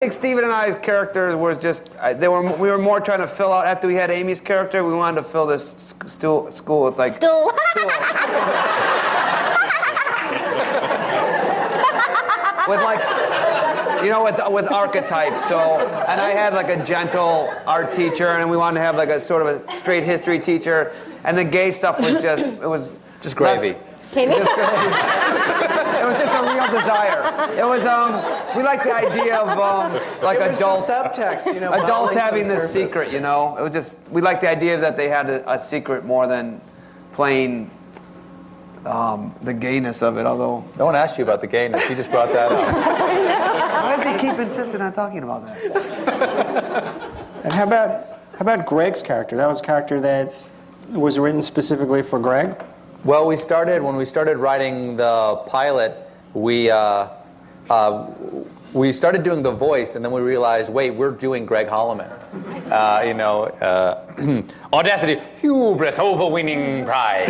think Steven and I's characters were just, we were more trying to fill out, after we had Amy's character, we wanted to fill this school with like... Stool. with like, with archetypes. So, and I had like a gentle art teacher, and we wanted to have like a sort of a straight history teacher, and the gay stuff was just, it was... Just gravy. It was just a real desire. It was, we like the idea of, like adults... subtext, adults having this secret, It was just, we like the idea that they had a secret more than playing the gayness of it, although... No one asked you about the gayness. You just brought that up. Why does he keep insisting on talking about that? And how about Greg's character? That was a character that was written specifically for Greg? Well, when we started writing the pilot, we started doing the voice, and then we realized, wait, we're doing Greg Holloman. Audacity, hubris, overweening pride.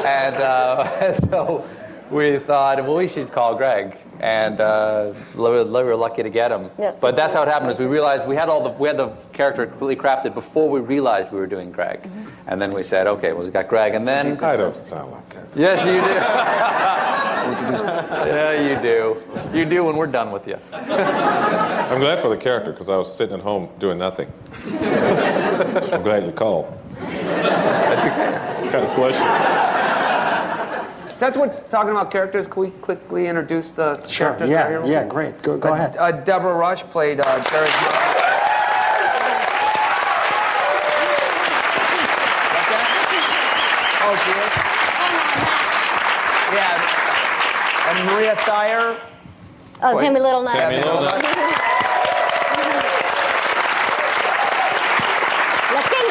and so we thought, well, we should call Greg. And we were lucky to get him. Yep. But that's how it happened. Is we realized we had the character completely crafted before we realized we were doing Greg, and then we said, okay, well, we got Greg, and then I don't sound like that. yes, you do. Yeah, you do. You do when we're done with you. I'm glad for the character because I was sitting at home doing nothing. I'm glad you called. Kind of question. So that's what, talking about characters, can we quickly introduce the characters? Yeah, great. Go ahead. Deborah Rush played Jerry. Oh, she is? Yeah. And Maria Thayer. Oh, Tammy Little Knight. Tammy Little Knight. Looking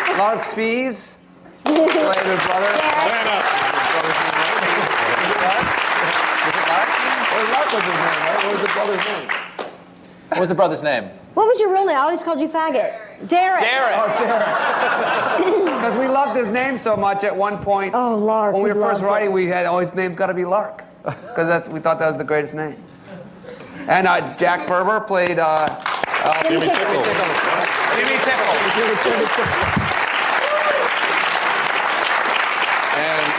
good. Lark Spees. Played his brother. Lark was his name, right? What was the brother's name? What was the brother's name? What was your real name? I always called you faggot. Derek. Because we loved his name so much at one point. Oh, Lark. When we were first writing, we had, his name's got to be Lark. Because we thought that was the greatest name. And Jack Berber played Jimmy Tickles. Jimmy Tickles. And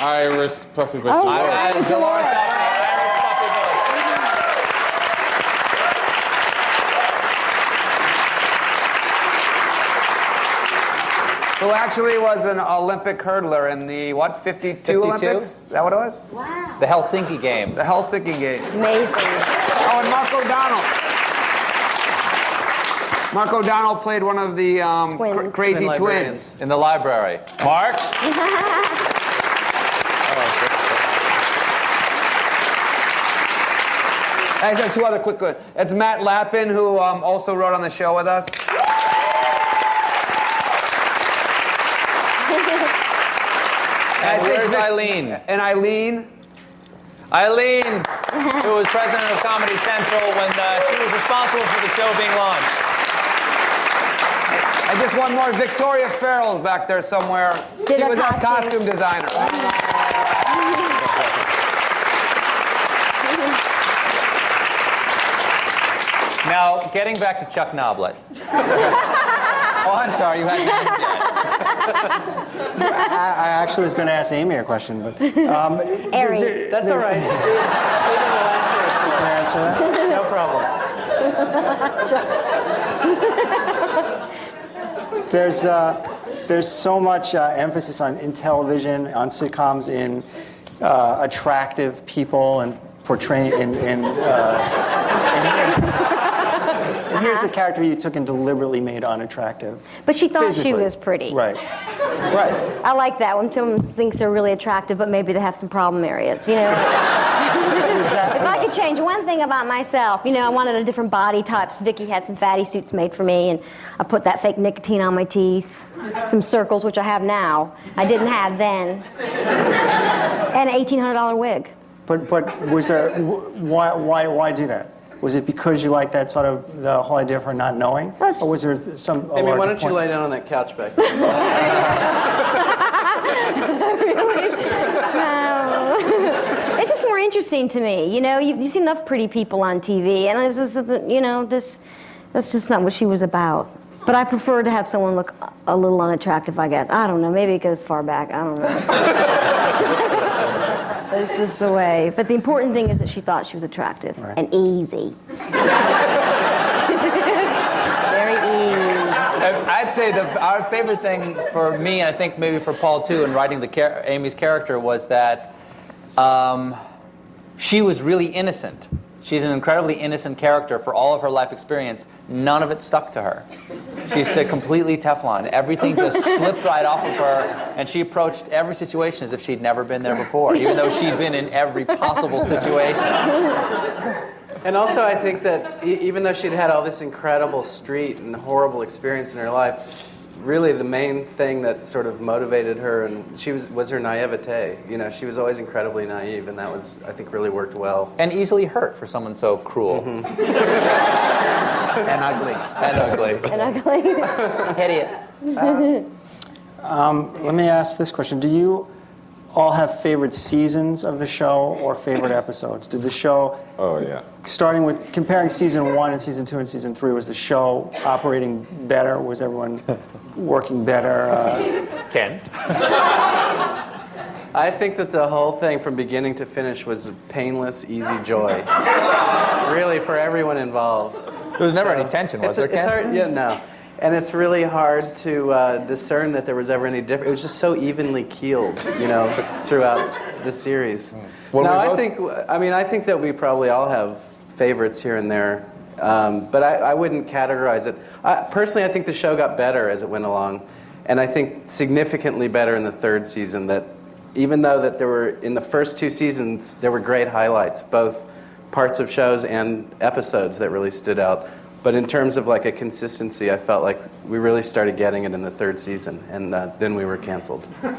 Iris Puffy Oh, Iris Dolores. who actually was an Olympic hurdler in the, 52 Olympics? Is that what it was? Wow. The Helsinki Games. The Helsinki Games. Amazing. Oh, and Mark O'Donnell. Mark O'Donnell played one of the crazy twins. In the library. Mark? I have two other quick ones. It's Matt Lappin, who also wrote on the show with us. And where's Eileen? And Eileen. Eileen, who was president of Comedy Central when she was responsible for the show being launched. And just one more, Victoria Farrell's back there somewhere. She was a costume designer. Now, getting back to Chuck Knoblet. Oh, I'm sorry, you hadn't mentioned yet. I actually was going to ask Amy a question, but... Aries. That's all right. Steven will answer it. Can I answer that? No problem. There's so much emphasis in television, on sitcoms, in attractive people and portraying and here's a character you took and deliberately made unattractive. But she thought physically. she was pretty. Right. I like that when someone thinks they're really attractive, but maybe they have some problem areas, If I could change one thing about myself, I wanted a different body types. Vicky had some fatty suits made for me, and I put that fake nicotine on my teeth, some circles, which I have now. I didn't have then. And an $1,800 wig. But was there, why do that? Was it because you like that sort of the whole idea for not knowing, or was there some? Amy, why don't you lay down on that couch back there? Really? interesting to me. You know, you see enough pretty people on TV, and this isn't, you know, that's just not what she was about. But I prefer to have someone look a little unattractive, I guess. I don't know. Maybe it goes far back. I don't know. It's just the way. But the important thing is that she thought she was attractive and easy. Very easy. I'd say our favorite thing for me, and I think maybe for Paul too, in writing Amy's character, was that she was really innocent. She's an incredibly innocent character for all of her life experience. None of it stuck to her. She's completely Teflon. Everything just slipped right off of her, and she approached every situation as if she'd never been there before, even though she'd been in every possible situation. And also, I think that even though she'd had all this incredible street and horrible experience in her life, really the main thing that sort of motivated her and was her naivete. You know, she was always incredibly naive, and that was, I think, really worked well. And easily hurt for someone so cruel. Mm-hmm. And ugly. And ugly. And ugly. Hideous. Let me ask this question. Do you all have favorite seasons of the show or favorite episodes? Did the show, Oh, yeah. starting with comparing season 1 and season 2 and season 3, was the show operating better? Was everyone working better? Ken? I think that the whole thing from beginning to finish was painless, easy joy. Really, for everyone involved. There was never any tension, was there, It's Ken? hard, yeah, no. And it's really hard to discern that there was ever any difference. It was just so evenly keeled, you know, throughout the series. Well, no, we I think that we probably all have favorites here and there, but I wouldn't categorize it. Personally, I think the show got better as it went along, and I think significantly better in the third season. That even though that there were in the first 2 seasons there were great highlights, both parts of shows and episodes that really stood out. But in terms of like a consistency, I felt like we really started getting it in the third season, and then we were canceled. Greg,